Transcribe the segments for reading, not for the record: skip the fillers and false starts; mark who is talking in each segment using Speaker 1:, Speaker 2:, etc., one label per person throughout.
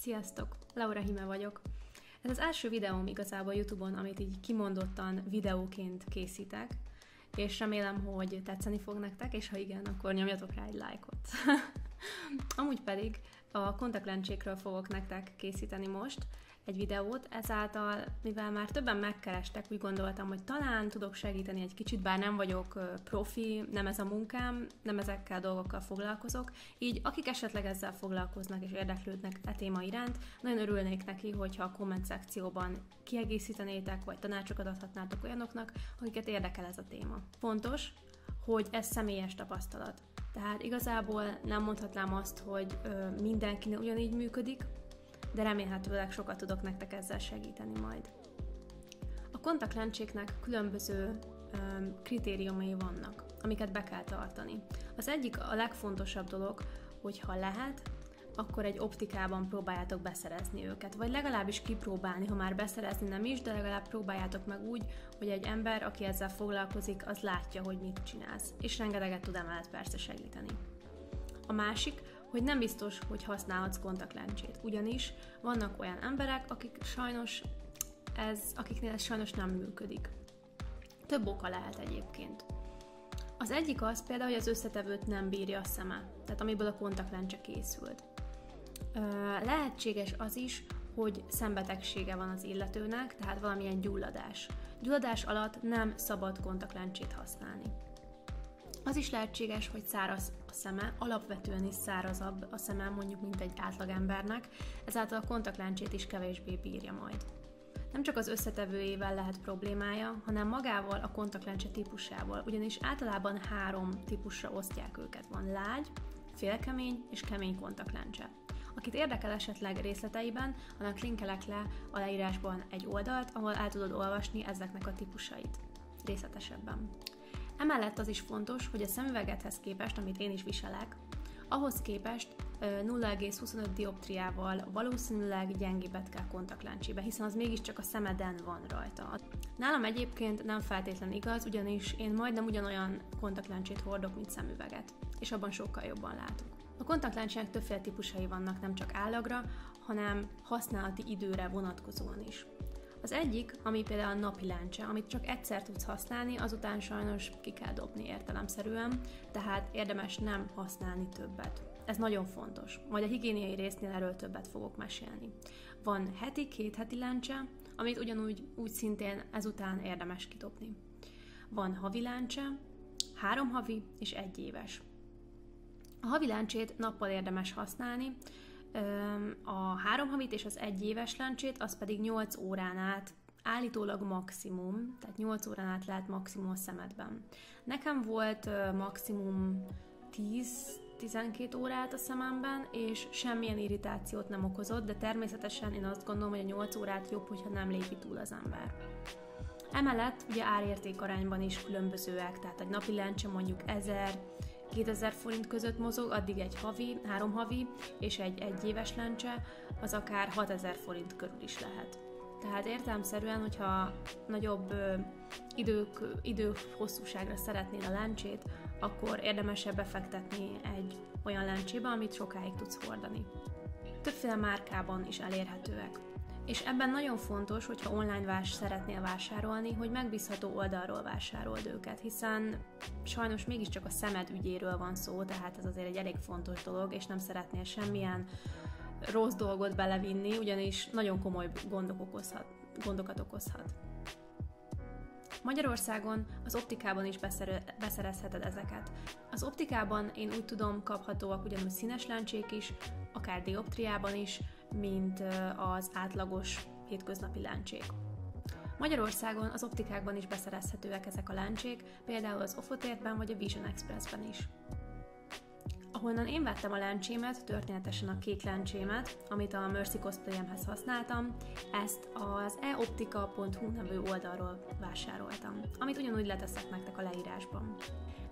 Speaker 1: Sziasztok! Laura Hime vagyok. Ez az első videóm igazából YouTube-on, amit így kimondottan videóként készítek, és remélem, hogy tetszeni fog nektek, és ha igen, akkor nyomjatok rá egy lájkot. Amúgy pedig a kontaktlencsékről fogok nektek készíteni most egy videót, ezáltal, mivel már többen megkerestek, úgy gondoltam, hogy talán tudok segíteni egy kicsit, bár nem vagyok profi, nem ez a munkám, nem ezekkel a dolgokkal foglalkozok, így akik esetleg ezzel foglalkoznak és érdeklődnek a téma iránt, nagyon örülnék neki, hogyha a komment szekcióban kiegészítenétek, vagy tanácsokat adhatnátok olyanoknak, akiket érdekel ez a téma. Fontos, hogy ez személyes tapasztalat. Tehát igazából nem mondhatnám azt, hogy mindenkinek ugyanígy működik, de remélhetőleg sokat tudok nektek ezzel segíteni majd. A kontaktlencséknek különböző kritériumai vannak, amiket be kell tartani. Az egyik, a legfontosabb dolog, hogy ha lehet, akkor egy optikában próbáljátok beszerezni őket, vagy legalábbis kipróbálni, ha már beszerezni nem is, de legalább próbáljátok meg úgy, hogy egy ember, aki ezzel foglalkozik, az látja, hogy mit csinálsz, és rengeteget tud emellett persze segíteni. A másik, hogy nem biztos, hogy használhatsz kontaktlencsét, ugyanis vannak olyan emberek, akiknél ez sajnos nem működik. Több oka lehet egyébként. Az egyik az például, hogy az összetevőt nem bírja a szeme, tehát amiből a kontaktlencse készült. Lehetséges az is, hogy szembetegsége van az illetőnek, tehát valamilyen gyulladás. Gyulladás alatt nem szabad kontaktlencsét használni. Az is lehetséges, hogy száraz a szeme, alapvetően is szárazabb a szeme mondjuk, mint egy átlagembernek, ezáltal a kontaktlencsét is kevésbé bírja majd. Nem csak az összetevőjével lehet problémája, hanem magával a kontaktlencse típusával, ugyanis általában 3 típusra osztják őket. Van lágy, félkemény és kemény kontaktlencse. Akit érdekel esetleg részleteiben, annak linkelek le a leírásban egy oldalt, ahol el tudod olvasni ezeknek a típusait részletesebben. Emellett az is fontos, hogy a szemüvegedhez képest, amit én is viselek, ahhoz képest 0,25 dioptriával valószínűleg gyengébbet kell kontaktlencsébe, hiszen az mégiscsak a szemeden van rajta. Nálam egyébként nem feltétlenül igaz, ugyanis én majdnem ugyanolyan kontaktlencsét hordok, mint szemüveget, és abban sokkal jobban látok. A kontaktlencsének többféle típusai vannak, nem csak állagra, hanem használati időre vonatkozóan is. Az egyik, ami például a napi lencse, amit csak egyszer tudsz használni, azután sajnos ki kell dobni értelemszerűen, tehát érdemes nem használni többet. Ez nagyon fontos. Majd a higiéniai résznél erről többet fogok mesélni. Van heti, 2 heti lencse, amit ugyanúgy úgy szintén ezután érdemes kidobni. Van havi lencse, 3 havi és 1 éves. A havi lencsét nappal érdemes használni, a 3 havit és az 1 éves lencsét, az pedig 8 órán át állítólag maximum, tehát 8 órán át lehet maximum a szemedben. Nekem volt maximum 10-12 órát a szememben, és semmilyen irritációt nem okozott, de természetesen én azt gondolom, hogy a 8 órát jobb, hogyha nem lépi túl az ember. Emellett ugye árérték arányban is különbözőek, tehát egy napi lencse mondjuk 1000-2000 forint között mozog, addig egy havi, 3 havi és egy 1 éves lencse, az akár 6000 forint körül is lehet. Tehát értelemszerűen, hogyha nagyobb időhosszúságra szeretnél a lencsét, akkor érdemesebb befektetni egy olyan lencsébe, amit sokáig tudsz hordani. Többféle márkában is elérhetőek. És ebben nagyon fontos, hogyha online szeretnél vásárolni, hogy megbízható oldalról vásárold őket, hiszen sajnos mégiscsak a szemed ügyéről van szó, tehát ez azért egy elég fontos dolog, és nem szeretnél semmilyen rossz dolgot belevinni, ugyanis nagyon komoly gondokat okozhat. Magyarországon az optikában is beszerezheted ezeket. Az optikában én úgy tudom, kaphatóak ugyanúgy színes lencsék is, akár dioptriában is, mint az átlagos hétköznapi lencsék. Magyarországon az optikákban is beszerezhetőek ezek a lencsék, például az Ofotérben vagy a Vision Expressben is. Ahonnan én vettem a lencsémet, történetesen a kék lencsémet, amit a Mercy Cosplayemhez használtam, ezt az eoptika.hu nevű oldalról vásároltam, amit ugyanúgy leteszek nektek a leírásban.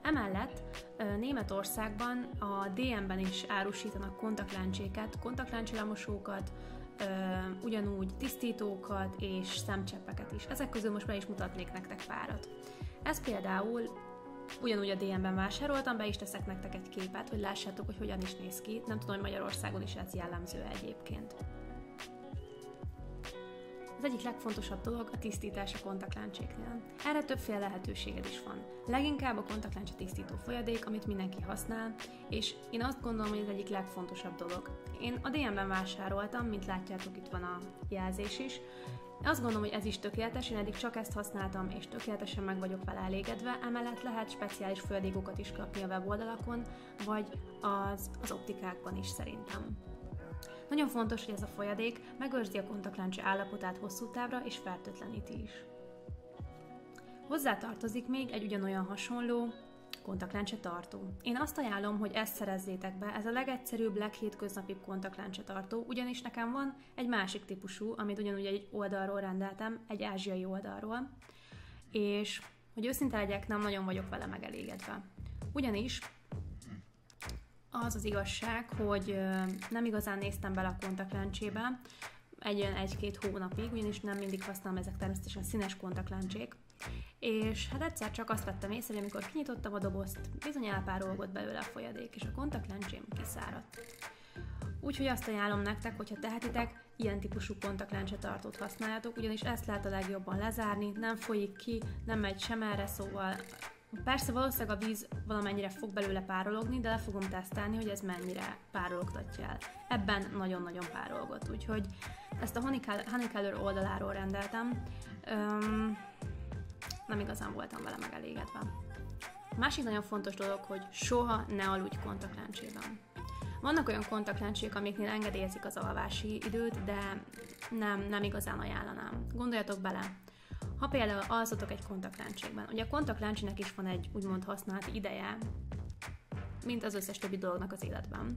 Speaker 1: Emellett Németországban a DM-ben is árusítanak kontaktlencséket, kontaktlencselemosókat, ugyanúgy tisztítókat és szemcseppeket is. Ezek közül most be is mutatnék nektek párat. Ez például ugyanúgy a DM-ben vásároltam, be is teszek nektek egy képet, hogy lássátok, hogy hogyan is néz ki. Nem tudom, hogy Magyarországon is ez jellemző egyébként. Az egyik legfontosabb dolog a tisztítás a kontaktláncséknél. Erre többféle lehetőséged is van. Leginkább a kontaktláncsa tisztító folyadék, amit mindenki használ, és én azt gondolom, hogy ez egyik legfontosabb dolog. Én a DM-ben vásároltam, mint látjátok, itt van a jelzés is. Azt gondolom, hogy ez is tökéletes, én eddig csak ezt használtam, és tökéletesen meg vagyok vele elégedve. Emellett lehet speciális folyadékokat is kapni a weboldalakon, vagy az optikákban is szerintem. Nagyon fontos, hogy ez a folyadék megőrzi a kontaktláncsa állapotát hosszú távra, és fertőtleníti is. Hozzá tartozik még egy ugyanolyan hasonló kontaktláncsa tartó. Én azt ajánlom, hogy ezt szerezzétek be, ez a legegyszerűbb, leghétköznapibb kontaktláncsa tartó, ugyanis nekem van egy másik típusú, amit ugyanúgy egy oldalról rendeltem, egy ázsiai oldalról, és hogy őszinte legyek, nem nagyon vagyok vele megelégedve. Ugyanis az az igazság, hogy nem igazán néztem bele a kontaktláncsébe egy-két hónapig, ugyanis nem mindig használom, ezek természetesen színes kontaktláncsék. És hát egyszer csak azt vettem észre, hogy amikor kinyitottam a dobozt, bizony elpárolgott belőle a folyadék, és a kontaktláncsém kiszáradt. Úgyhogy azt ajánlom nektek, hogyha tehetitek, ilyen típusú kontaktláncsa tartót használjátok, ugyanis ezt lehet a legjobban lezárni, nem folyik ki, nem megy sem erre, szóval persze valószínűleg a víz valamennyire fog belőle párologni, de le fogom tesztelni, hogy ez mennyire párologtatja el. Ebben nagyon-nagyon párolgott, úgyhogy ezt a Honey Color oldaláról rendeltem. Nem igazán voltam vele megelégedve. A másik nagyon fontos dolog, hogy soha ne aludj kontaktláncséban. Vannak olyan kontaktláncsék, amiknél engedélyezik az alvási időt, de nem igazán ajánlanám. Gondoljatok bele, ha például alszotok egy kontaktláncsékben, ugye a kontaktláncsének is van egy úgymond használati ideje, mint az összes többi dolognak az életben.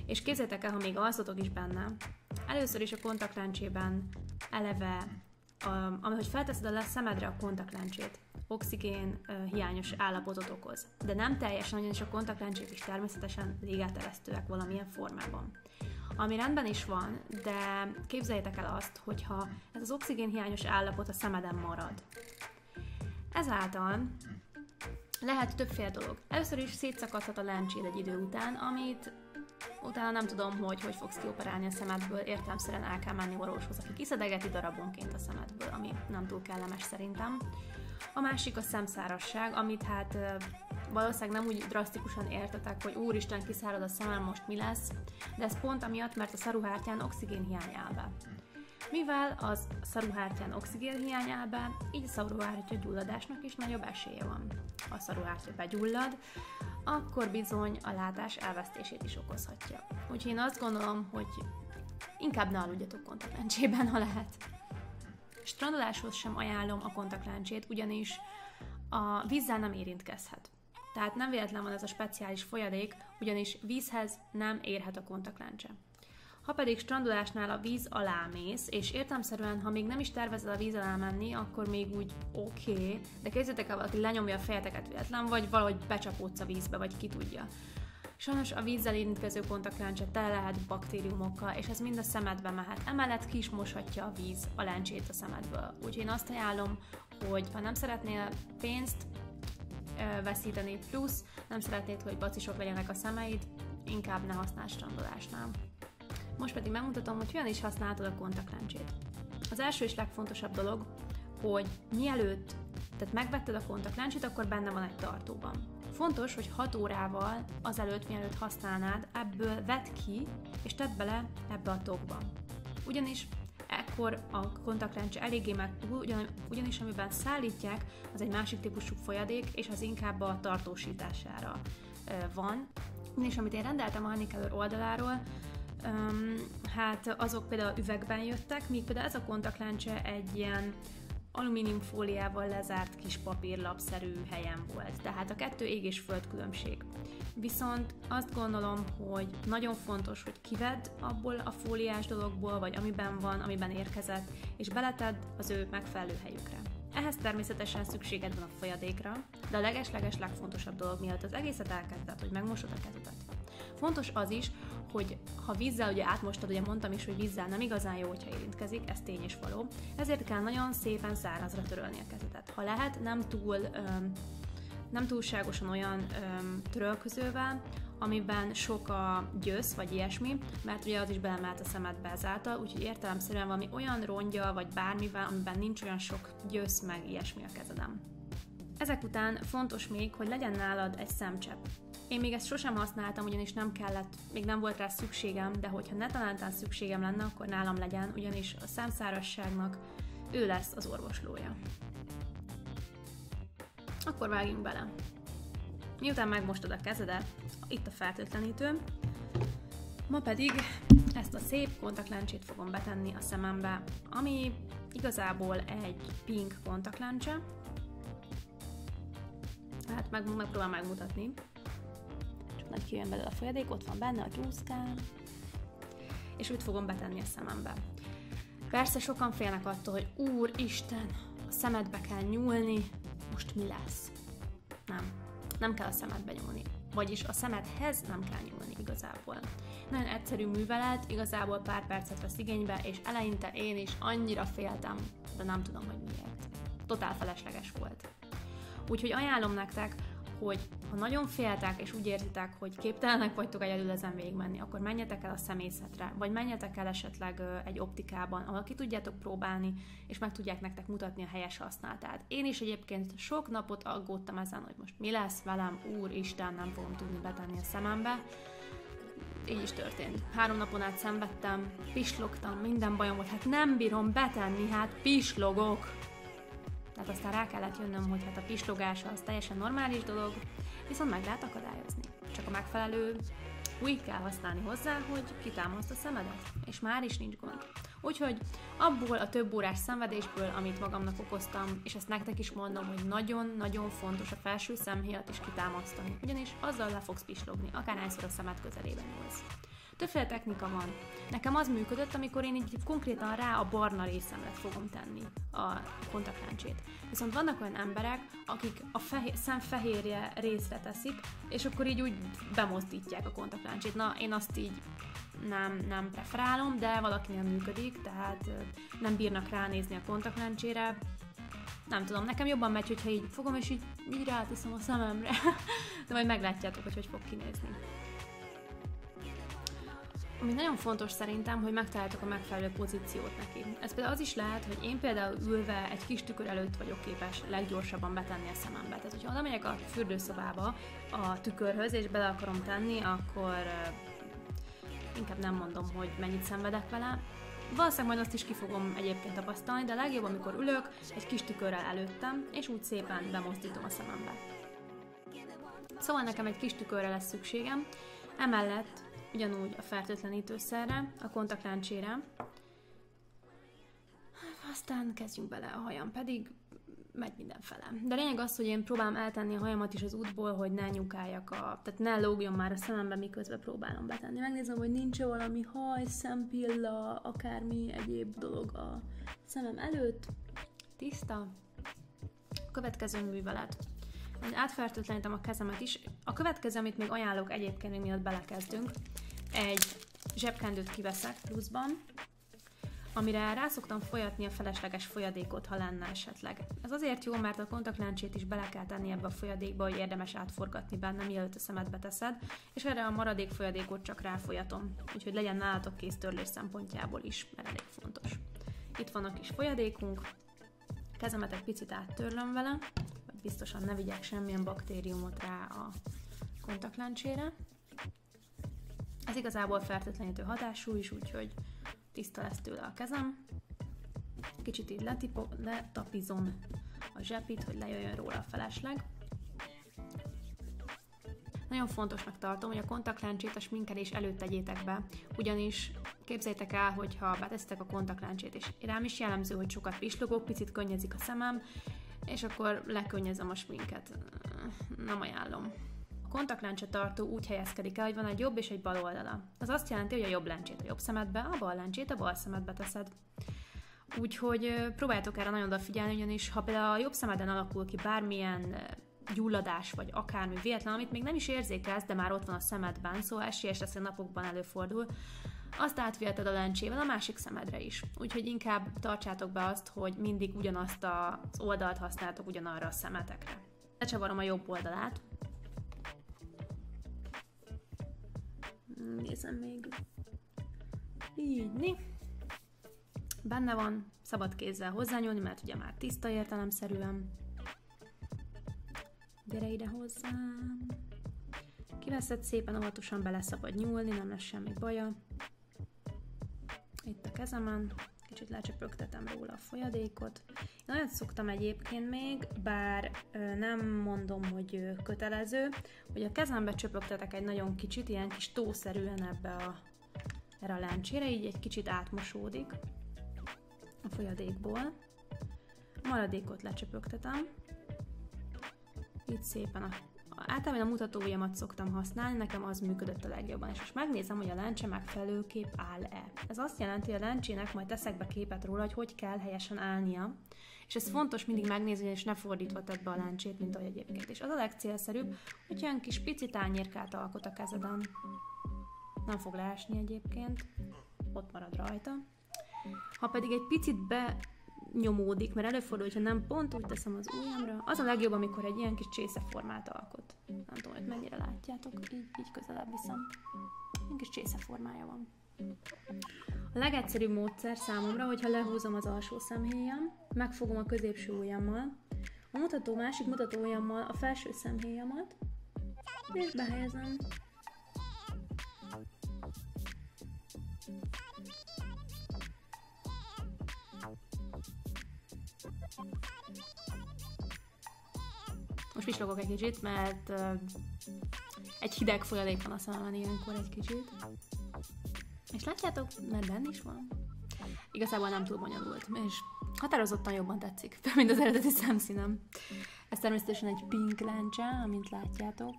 Speaker 1: És képzeljétek el, ha még alszotok is benne, először is a kontaktláncsében eleve, ahogy felteszed a szemedre a kontaktláncsét, oxigén hiányos állapotot okoz. De nem teljesen, ugyanis a kontaktláncsék is természetesen légáteresztőek valamilyen formában. Ami rendben is van, de képzeljétek el azt, hogyha ez az oxigén hiányos állapot a szemeden marad. Ezáltal lehet többféle dolog. Először is szétszakadhat a lencséd egy idő után, amit utána nem tudom, hogy fogsz kioperálni a szemedből, értelemszerűen el kell menni orvoshoz, aki kiszedegeti darabonként a szemedből, ami nem túl kellemes szerintem. A másik a szemszárasság, amit hát valószínűleg nem úgy drasztikusan értetek, hogy úristen, kiszárad a szemem, most mi lesz, de ez pont amiatt, mert a szaruhártyán oxigénhiány áll be. Mivel az szaruhártyán oxigénhiány áll be, így a szaruhártya gyulladásnak is nagyobb esélye van. Ha a szaruhártya begyullad, akkor bizony a látás elvesztését is okozhatja. Úgyhogy én azt gondolom, hogy inkább ne aludjatok kontaktlencsében, ha lehet. Strandoláshoz sem ajánlom a kontaktláncsét, ugyanis a vízzel nem érintkezhet. Tehát nem véletlen van ez a speciális folyadék, ugyanis vízhez nem érhet a kontaktláncsa. Ha pedig strandolásnál a víz alá mész, és értelemszerűen, ha még nem is tervezel a víz alá menni, akkor még úgy oké, de képzeljétek el, valaki lenyomja a fejeteket véletlen, vagy valahogy becsapódsz a vízbe, vagy ki tudja. Sajnos a vízzel érintkező kontaktláncsa tele lehet baktériumokkal, és ez mind a szemedbe mehet. Emellett ki is moshatja a víz a lencsét a szemedből. Úgyhogy én azt ajánlom, hogy ha nem szeretnél pénzt veszíteni, plusz nem szeretnéd, hogy bacisok legyenek a szemeid, inkább ne használj strandolásnál. Most pedig megmutatom, hogy hogyan is használhatod a kontaktláncsét. Az első és legfontosabb dolog, hogy mielőtt megvetted a kontaktláncsét, akkor benne van egy tartóban. Fontos, hogy 6 órával azelőtt, mielőtt használnád, ebből vedd ki, és tedd bele ebbe a tokba. Ugyanis ekkor a kontaktláncsa eléggé megpuhul, ugyanis amiben szállítják, az egy másik típusú folyadék, és az inkább a tartósítására van. És amit én rendeltem a Honey Color oldaláról, hát azok például üvegben jöttek, míg például ez a kontaktláncsa egy ilyen alumíniumfóliával lezárt kis papírlapszerű helyen volt. Tehát a kettő ég és föld különbség. Viszont azt gondolom, hogy nagyon fontos, hogy kivedd abból a fóliás dologból, vagy amiben van, amiben érkezett, és beletedd az ő megfelelő helyükre. Ehhez természetesen szükséged van a folyadékra, de a leges-leges legfontosabb dolog, mielőtt az egészet elkezded, hogy megmosod a kezedet. Fontos az is, hogy ha vízzel ugye átmostad, ugye mondtam is, hogy vízzel nem igazán jó, hogyha érintkezik, ez tény és való, ezért kell nagyon szépen szárazra törölni a kezedet. Ha lehet, nem túlságosan olyan törölközővel, amiben sok a győz, vagy ilyesmi, mert ugye az is belemelt a szemedbe ezáltal, úgyhogy értelemszerűen valami olyan rongyal, vagy bármivel, amiben nincs olyan sok győz, meg ilyesmi a kezeden. Ezek után fontos még, hogy legyen nálad egy szemcsepp. Én még ezt sosem használtam, ugyanis nem kellett, még nem volt rá szükségem, de hogyha netalántán szükségem lenne, akkor nálam legyen, ugyanis a szemszárazságnak ő lesz az orvoslója. Akkor vágjunk bele. Miután megmostad a kezedet, itt a fertőtlenítő, ma pedig ezt a szép kontaktlencsét fogom betenni a szemembe, ami igazából egy pink kontaktlencse. Hát megpróbálom megmutatni. Csak nagy kijön belőle a folyadék, ott van benne a gyúszkám, és úgy fogom betenni a szemembe. Persze sokan félnek attól, hogy Úristen, a szemedbe kell nyúlni, most mi lesz? Nem kell a szemedbe nyúlni. Vagyis a szemedhez nem kell nyúlni igazából. Nagyon egyszerű művelet, igazából pár percet vesz igénybe, és eleinte én is annyira féltem, de nem tudom, hogy miért. Totál felesleges volt. Úgyhogy ajánlom nektek, hogy ha nagyon féltek, és úgy érzitek, hogy képtelenek vagytok egyedül ezen végigmenni, akkor menjetek el a szemészetre, vagy menjetek el esetleg egy optikában, ahol ki tudjátok próbálni, és meg tudják nektek mutatni a helyes használatát. Én is egyébként sok napot aggódtam ezen, hogy most mi lesz velem, Úristen, nem fogom tudni betenni a szemembe. Így is történt. 3 napon át szenvedtem, pislogtam, minden bajom volt, hát nem bírom betenni, hát pislogok! Tehát aztán rá kellett jönnöm, hogy hát a pislogás az teljesen normális dolog, viszont meg lehet akadályozni. Csak a megfelelő úgy kell használni hozzá, hogy kitámaszt a szemedet, és már is nincs gond. Úgyhogy abból a több órás szenvedésből, amit magamnak okoztam, és ezt nektek is mondom, hogy nagyon-nagyon fontos a felső szemhéjat is kitámasztani, ugyanis azzal le fogsz pislogni, akárhányszor a szemed közelében nyúlsz. Többféle technika van. Nekem az működött, amikor én így konkrétan rá a barna részemre fogom tenni a kontaktlencsét. Viszont vannak olyan emberek, akik a szemfehérje részre teszik, és akkor így úgy bemozdítják a kontaktlencsét. Na, én azt így nem preferálom, de valakinél működik, tehát nem bírnak ránézni a kontaktlencsére. Nem tudom, nekem jobban megy, hogyha így fogom, és így ráteszem a szememre. De majd meglátjátok, hogy fog kinézni. Ami nagyon fontos szerintem, hogy megtaláljátok a megfelelő pozíciót neki. Ez például az is lehet, hogy én például ülve egy kis tükör előtt vagyok képes leggyorsabban betenni a szemembe. Tehát, hogyha oda megyek a fürdőszobába a tükörhöz, és bele akarom tenni, akkor inkább nem mondom, hogy mennyit szenvedek vele. Valószínűleg majd azt is ki fogom egyébként tapasztalni, de a legjobb, amikor ülök egy kis tükörrel előttem, és úgy szépen bemozdítom a szemembe. Szóval nekem egy kis tükörre lesz szükségem, emellett ugyanúgy a fertőtlenítőszerre, a kontaktlencsére. Aztán kezdjünk bele, a hajam pedig megy mindenfele. De lényeg az, hogy én próbálom eltenni a hajamat is az útból, hogy ne nyugáljak, tehát ne lógjon már a szemembe, miközben próbálom betenni. Megnézem, hogy nincs valami haj, szempilla, akármi egyéb dolog a szemem előtt. Tiszta. A következő művelet. Én átfertőtlenítem a kezemet is. A következő, amit még ajánlok egyébként, mielőtt belekezdünk, egy zsebkendőt kiveszek pluszban, amire rá szoktam folyatni a felesleges folyadékot, ha lenne esetleg. Ez azért jó, mert a kontaktlencsét is bele kell tenni ebbe a folyadékba, hogy érdemes átforgatni benne, mielőtt a szemedbe teszed, és erre a maradék folyadékot csak ráfolyatom, úgyhogy legyen nálatok kész törlés szempontjából is, mert elég fontos. Itt van a kis folyadékunk, kezemet egy picit áttörlöm vele, hogy biztosan ne vigyek semmilyen baktériumot rá a kontaktlencsére. Ez igazából fertőtlenítő hatású is, úgyhogy tiszta lesz tőle a kezem. Kicsit így letapizom a zsepit, hogy lejöjjön róla a felesleg. Nagyon fontosnak tartom, hogy a kontaktlencsét a sminkelés előtt tegyétek be, ugyanis képzeljétek el, hogy ha beteszitek a kontaktlencsét, és rám is jellemző, hogy sokat pislogok, picit könnyezik a szemem, és akkor lekönnyezem a sminket. Nem ajánlom. A kontaktlencse tartó úgy helyezkedik el, hogy van egy jobb és egy bal oldala. Az azt jelenti, hogy a jobb lencsét a jobb szemedbe, a bal lencsét a bal szemedbe teszed. Úgyhogy próbáljátok erre nagyon odafigyelni, ugyanis ha például a jobb szemeden alakul ki bármilyen gyulladás, vagy akármi véletlen, amit még nem is érzékelsz, de már ott van a szemedben, szóval esélyes lesz, hogy napokban előfordul, azt átviheted a lencsével a másik szemedre is. Úgyhogy inkább tartsátok be azt, hogy mindig ugyanazt az oldalt használtok ugyanarra a szemetekre. Lecsavarom a jobb oldalát. Nézem még. Így. Benne van, szabad kézzel hozzányúlni, mert ugye már tiszta értelemszerűen. Gyere ide hozzám. Kiveszed, szépen óvatosan bele szabad nyúlni, nem lesz semmi baja. Itt a kezemen, kicsit lecsöpögtetem róla a folyadékot. Én nagyon szoktam egyébként még, bár nem mondom, hogy kötelező, hogy a kezembe csöpögtetek egy nagyon kicsit, ilyen kis tószerűen erre a lencsére, így egy kicsit átmosódik a folyadékból. A maradékot lecsöpögtetem. Így szépen általában a mutatóujjamat szoktam használni, nekem az működött a legjobban, és most megnézem, hogy a lencse megfelelőképp áll-e. Ez azt jelenti, hogy a lencsének majd teszek be képet róla, hogy kell helyesen állnia, és ez fontos mindig megnézni, és ne fordítva tedd be a lencsét, mint ahogy egyébként. És az a legcélszerűbb, hogyha olyan kis pici tányérkát alkot a kezeden. Nem fog leesni egyébként, ott marad rajta. Ha pedig egy picit nyomódik, mert előfordul, hogyha nem pont úgy teszem az ujjamra. Az a legjobb, amikor egy ilyen kis csészeformát alkot. Nem tudom, hogy mennyire látjátok, így közelebb viszem. Ilyen kis csészeformája van. A legegyszerűbb módszer számomra, hogyha lehúzom az alsó szemhéjam, megfogom a középső ujjammal, a másik mutató ujjammal a felső szemhéjamat, és behelyezem. Most pislogok egy kicsit, mert egy hideg folyadék van a szememben ilyenkor egy kicsit. És látjátok, mert benne is van. Igazából nem túl bonyolult, és határozottan jobban tetszik, mint az eredeti szemszínem. Ez természetesen egy pink lencse, amint látjátok.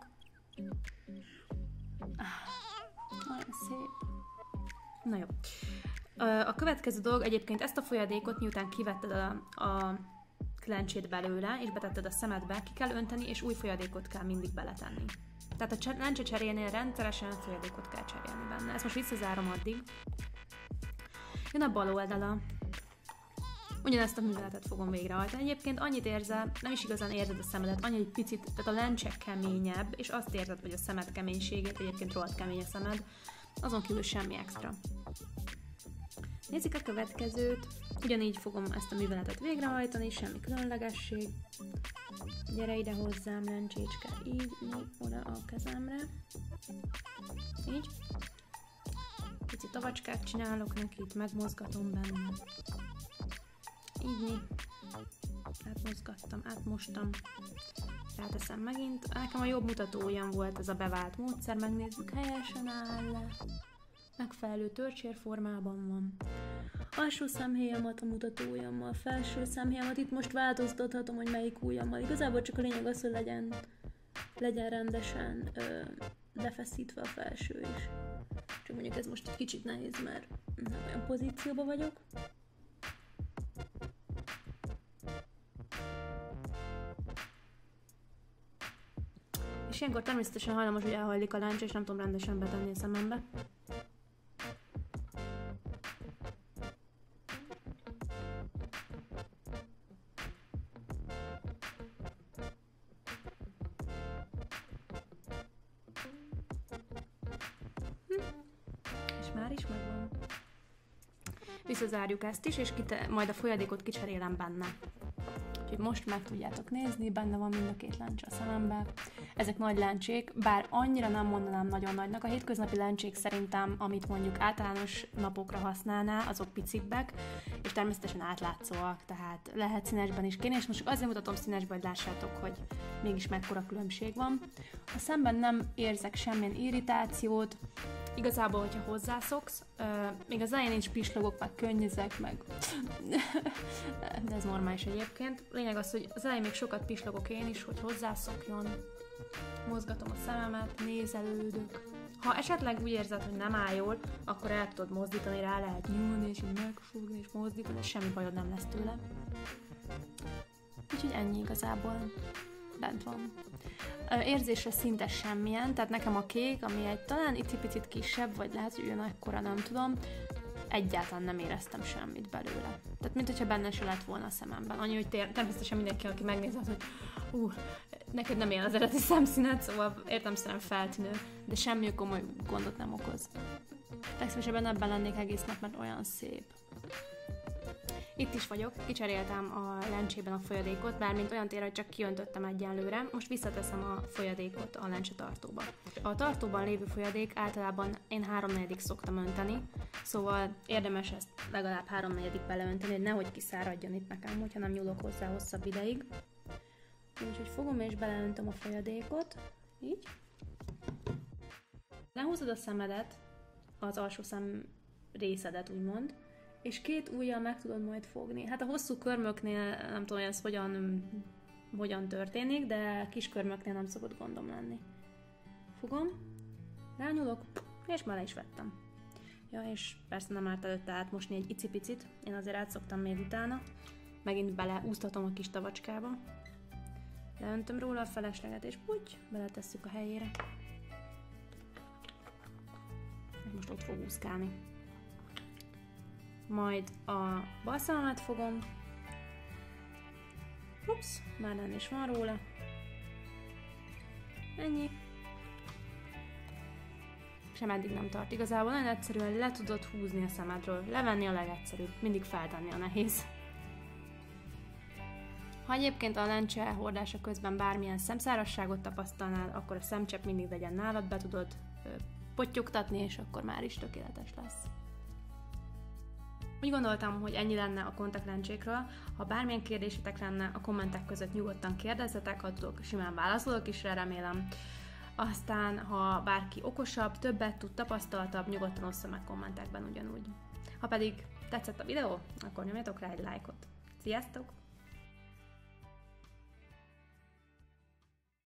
Speaker 1: Nagyon szép. Na jó. A következő dolog egyébként ezt a folyadékot, miután kivetted a lencsét belőle, és betetted a szemedbe, ki kell önteni, és új folyadékot kell mindig beletenni. Tehát a lencse cserénél rendszeresen folyadékot kell cserélni benne. Ezt most visszazárom addig. Jön a bal oldala. Ugyanezt a műveletet fogom végrehajtani. Egyébként annyit érzel, nem is igazán érzed a szemedet, annyi egy picit, tehát a lencse keményebb, és azt érzed, hogy a szemed keménységét, egyébként rohadt kemény a szemed, azon kívül semmi extra. Nézzük a következőt. Ugyanígy fogom ezt a műveletet végrehajtani, semmi különlegesség. Gyere ide hozzám, lencsécske, így, oda a kezemre. Így. Kicsit tavacskát csinálok neki, itt megmozgatom benne. Így. Átmozgattam, átmostam. Ráteszem megint. Nekem a jobb mutatóujjam volt ez a bevált módszer, megnézzük, helyesen áll le. Megfelelő törcsérformában van. Alsó szemhéjamat a mutatóujjammal, felső szemhéjamat itt most változtathatom, hogy melyik ujjammal. Igazából csak a lényeg az, hogy legyen rendesen lefeszítve a felső is. Csak mondjuk ez most egy kicsit nehéz, mert nem olyan pozícióban vagyok. És ilyenkor természetesen hajlamos, hogy elhajlik a lencse, és nem tudom rendesen betenni a szemembe. És már is megvan. Visszazárjuk ezt is, és majd a folyadékot kicserélem benne. Úgyhogy most meg tudjátok nézni, benne van mind a két lencse a szemembe. Ezek nagy lencsék, bár annyira nem mondanám nagyon nagynak. A hétköznapi lencsék szerintem, amit mondjuk általános napokra használná, azok picibbek, és természetesen átlátszóak, tehát lehet színesben is kérni, és most azért mutatom színesben, hogy lássátok, hogy mégis mekkora különbség van. A szemben nem érzek semmilyen irritációt, igazából, hogyha hozzászoksz, még az elején is pislogok, meg könnyezek, meg de ez normális egyébként. Lényeg az, hogy az elején még sokat pislogok én is, hogy hozzászokjon. Mozgatom a szememet, nézelődök. Ha esetleg úgy érzed, hogy nem áll jól, akkor el tudod mozdítani, rá lehet nyúlni, és így megfogni, és mozdítani, és semmi bajod nem lesz tőle. Úgyhogy ennyi igazából. Bent van. Érzésre szinte semmilyen, tehát nekem a kék, ami egy talán icipicit kisebb, vagy lehet, hogy ugyanakkora, nem tudom, egyáltalán nem éreztem semmit belőle. Tehát, mint hogyha benne se lett volna a szememben. Annyi, hogy természetesen mindenki, aki megnézett, hogy neked nem ilyen az eredeti szemszíned, szóval értelemszerűen feltűnő. de semmi komoly gondot nem okoz. Legszívesebben ebben lennék egész nap, mert olyan szép. Itt is vagyok, kicseréltem a lencsében a folyadékot, bármint olyan tér, hogy csak kiöntöttem egyenlőre, most visszateszem a folyadékot a lencse tartóba. A tartóban lévő folyadék általában én 3/4-ig szoktam önteni, szóval érdemes ezt legalább 3/4-ig beleönteni, hogy nehogy kiszáradjon itt nekem, hogyha nem nyúlok hozzá hosszabb ideig. Úgyhogy fogom és beleöntöm a folyadékot, így. Lehúzod a szemedet, az alsó szem részedet úgymond, és 2 ujjal meg tudod majd fogni. Hát a hosszú körmöknél nem tudom, hogy ez hogyan történik, de kis körmöknél nem szokott gondom lenni. Fogom, rányúlok, és bele is vettem. Ja, és persze nem árt előtte átmosni egy icipicit, én azért átszoktam még utána. Megint beleúsztatom a kis tavacskába. Leöntöm róla a felesleget, és úgy beletesszük a helyére. Most ott fog úszkálni. Majd a bal szememet fogom. Ups, már nem is van róla. Ennyi. Sem eddig nem tart. Igazából nagyon egyszerűen le tudod húzni a szemedről. Levenni a legegyszerűbb, mindig feltenni a nehéz. Ha egyébként a lencse hordása közben bármilyen szemszárazságot tapasztalnál, akkor a szemcsepp mindig legyen nálad, be tudod pottyogtatni, és akkor már is tökéletes lesz. Úgy gondoltam, hogy ennyi lenne a kontaktlencsékről. Ha bármilyen kérdésetek lenne, a kommentek között nyugodtan kérdezzetek, ha tudok, simán válaszolok is rá, remélem. Aztán, ha bárki okosabb, többet tud, tapasztaltabb, nyugodtan ossza meg kommentekben ugyanúgy. Ha pedig tetszett a videó, akkor nyomjatok rá egy lájkot. Sziasztok!